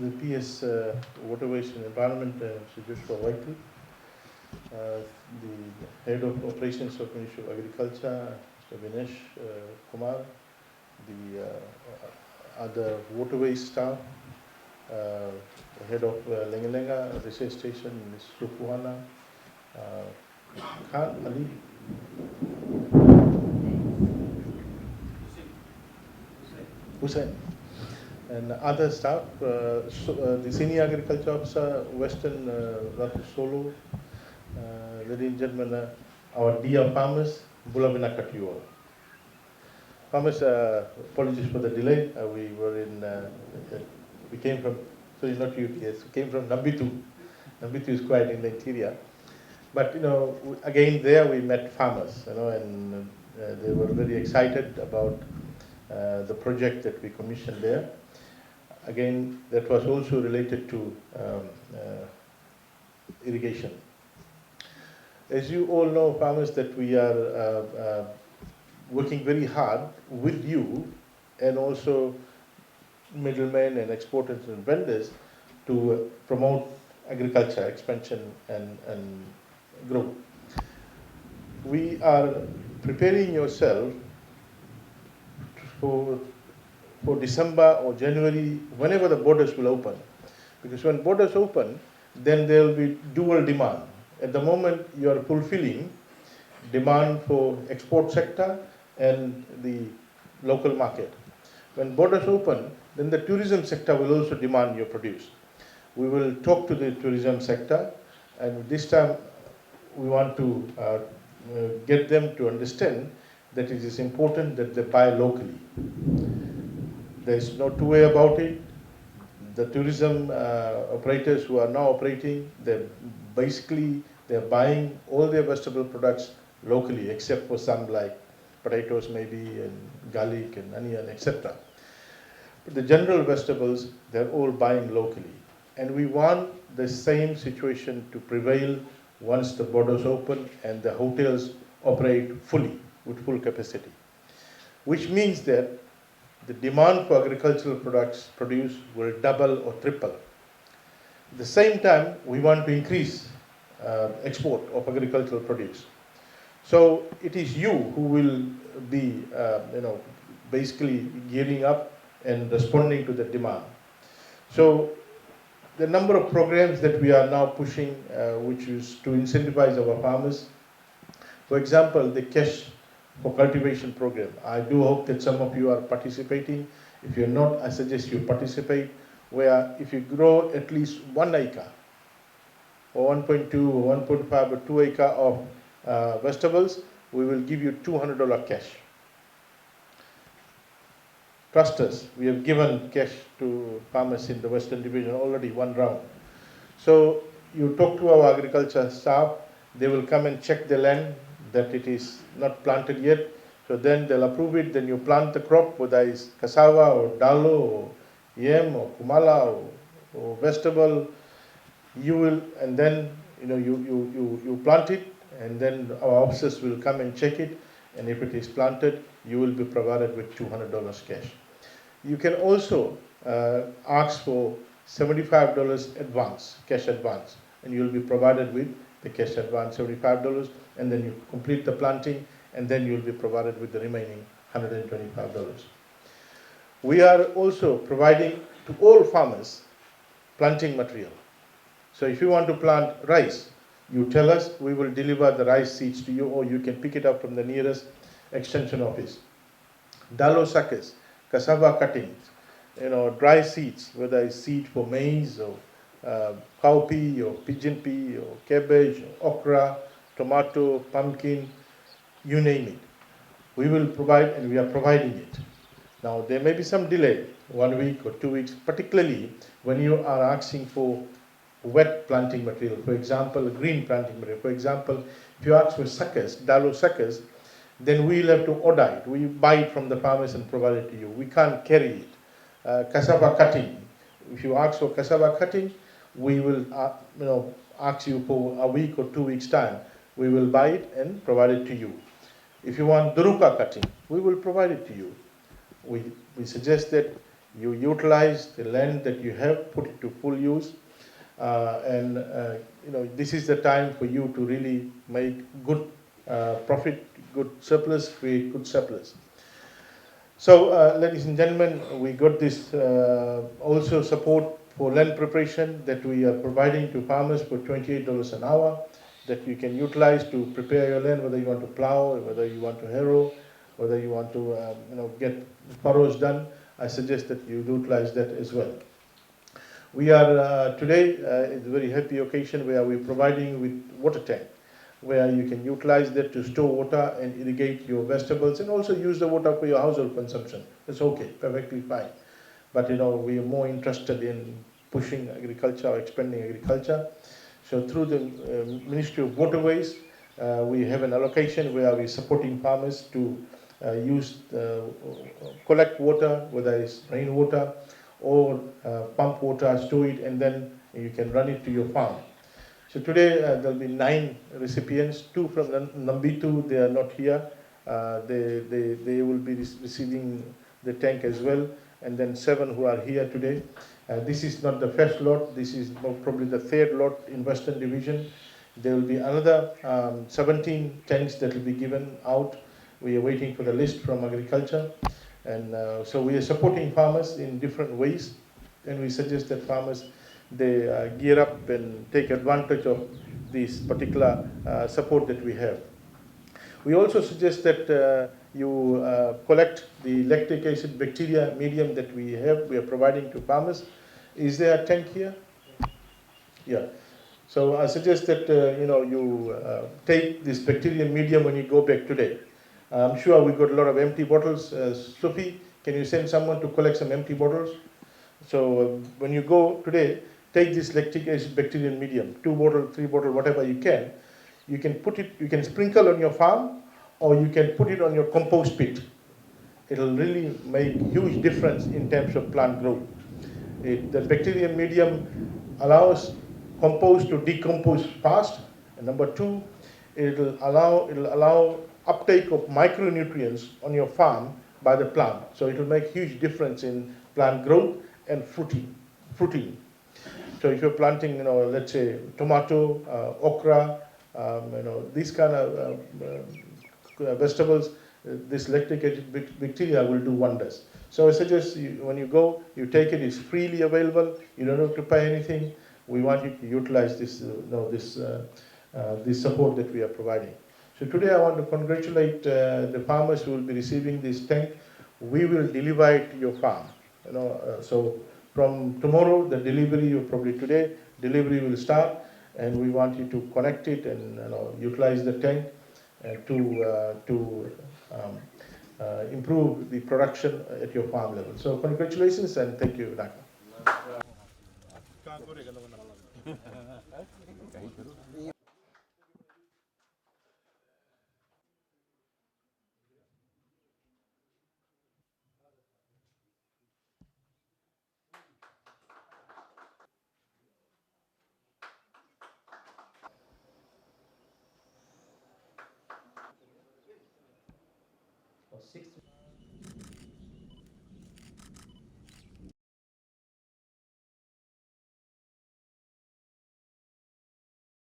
the PS Waterways and Environment, Mr. Joshua Whiteley, the Head of Operations of Ministry of Agriculture, Mr. Vinesh Kumar, the other waterways staff, the Head of Lengalenga Research Station, Ms. Supuhana, Khan Ali, Hussain, and other staff, the Senior Agriculture Officer, Western Ratu Solo, ladies and gentlemen, our dear farmers, Bulavina Katiwa. Farmers, apologies for the delay. We came from, sorry, not UPS, we came from Nambitu. Nambitu is quite in the interior. But, again there we met farmers, and they were very excited about the project that we commissioned there. Again, that was also related to irrigation. As you all know, farmers, that we are working very hard with you and also middlemen and exporters and vendors to promote agriculture expansion and growth. We are preparing yourself for December or January, whenever the borders will open. Because when borders open, then there will be dual demand. At the moment, you are fulfilling demand for export sector and the local market. When borders open, then the tourism sector will also demand your produce. We will talk to the tourism sector, and this time we want to get them to understand that it is important that they buy locally. There is no two way about it. The tourism operators who are now operating, they're buying all their vegetable products locally, except for some like potatoes maybe, and garlic and onion, etc. But the general vegetables, they're all buying locally. And we want the same situation to prevail once the borders open and the hotels operate fully, with full capacity. Which means that the demand for agricultural products produced will double or triple. At the same time, we want to increase export of agricultural produce. So it is you who will be, basically gearing up and responding to the demand. So the number of programs that we are now pushing, which is to incentivize our farmers. For example, the cash for cultivation program. I do hope that some of you are participating. If you're not, I suggest you participate, where if you grow at least 1 acre, or 1.2 or 1.5 or 2 acre of vegetables, we will give you $200 cash. Trust us, we have given cash to farmers in the Western Division already one round. So you talk to our agriculture staff, they will come and check the land that it is not planted yet. So then they'll approve it, then you plant the crop, whether it's cassava or dalo or yam or kumala or vegetable. You will, and then you plant it, and then our officers will come and check it, and if it is planted, you will be provided with $200 cash. You can also ask for $75 advance, cash advance, and you will be provided with the cash advance, $75, and then you complete the planting, and then you will be provided with the remaining $125. We are also providing to all farmers planting material. So if you want to plant rice, you tell us, we will deliver the rice seeds to you, or you can pick it up from the nearest extension office. Dalo suckers, cassava cuttings, dry seeds, whether it's seed for maize or cowpea or pigeon pea or cabbage, or okra, tomato, pumpkin, you name it. We will provide, and we are providing it. Now, there may be some delay, 1 week or 2 weeks, particularly when you are asking for wet planting material, for example, green planting material. For example, if you ask for suckers, dalo suckers, then we'll have to order it. We buy it from the farmers and provide it to you. We can't carry it. Cassava cutting, if you ask for cassava cutting, we will ask you for a week or 2 weeks time. We will buy it and provide it to you. If you want duruka cutting, we will provide it to you. We suggest that You utilize the land that you have, put it to full use, and this is the time for you to really make good profit, good surplus, create good surplus. So, ladies and gentlemen, we got this also support for land preparation that we are providing to farmers for $28 an hour that you can utilize to prepare your land, whether you want to plow, whether you want to harrow, whether you want to get furrows done. I suggest that you utilize that as well. We are today, it's a very happy occasion where we're providing with water tank, where you can utilize that to store water and irrigate your vegetables and also use the water for your household consumption. It's okay, perfectly fine. But we are more interested in pushing agriculture or expanding agriculture. So through the Ministry of Waterways, we have an allocation where we're supporting farmers to collect water, whether it's rainwater or pump water, store it, and then you can run it to your farm. So today there'll be 9 recipients, 2 from Nambitu, they are not here. They will be receiving the tank as well, and then 7 who are here today. This is not the first lot, this is probably the 3rd lot in Western Division. There will be another 17 tanks that will be given out. We are waiting for the list from agriculture. And so we are supporting farmers in different ways, and we suggest that farmers, they gear up and take advantage of this particular support that we have. We also suggest that you collect the lactic acid bacteria medium that we are providing to farmers. Is there a tank here? Yeah. So I suggest that you take this bacterial medium when you go back today. I'm sure we got a lot of empty bottles. Sophie, can you send someone to collect some empty bottles? So when you go today, take this lactic acid bacterial medium, 2 bottle, 3 bottle, whatever you can. You can put it, you can sprinkle on your farm, or you can put it on your compost pit. It'll really make huge difference in terms of plant growth. The bacterial medium allows compost to decompose fast, and number 2, it'll allow uptake of micronutrients on your farm by the plant. So it will make huge difference in plant growth and fruiting. So if you're planting, let's say tomato, okra, these kind of vegetables, this lactic acid bacteria will do wonders. So I suggest when you go, you take it. It's freely available. You don't have to pay anything. We want you to utilize this, this support that we are providing. So today I want to congratulate the farmers who will be receiving this tank. We will deliver it to your farm. So from tomorrow, the delivery, or probably today, delivery will start, and we want you to connect it and utilize the tank to improve the production at your farm level. So congratulations and thank you, Dr.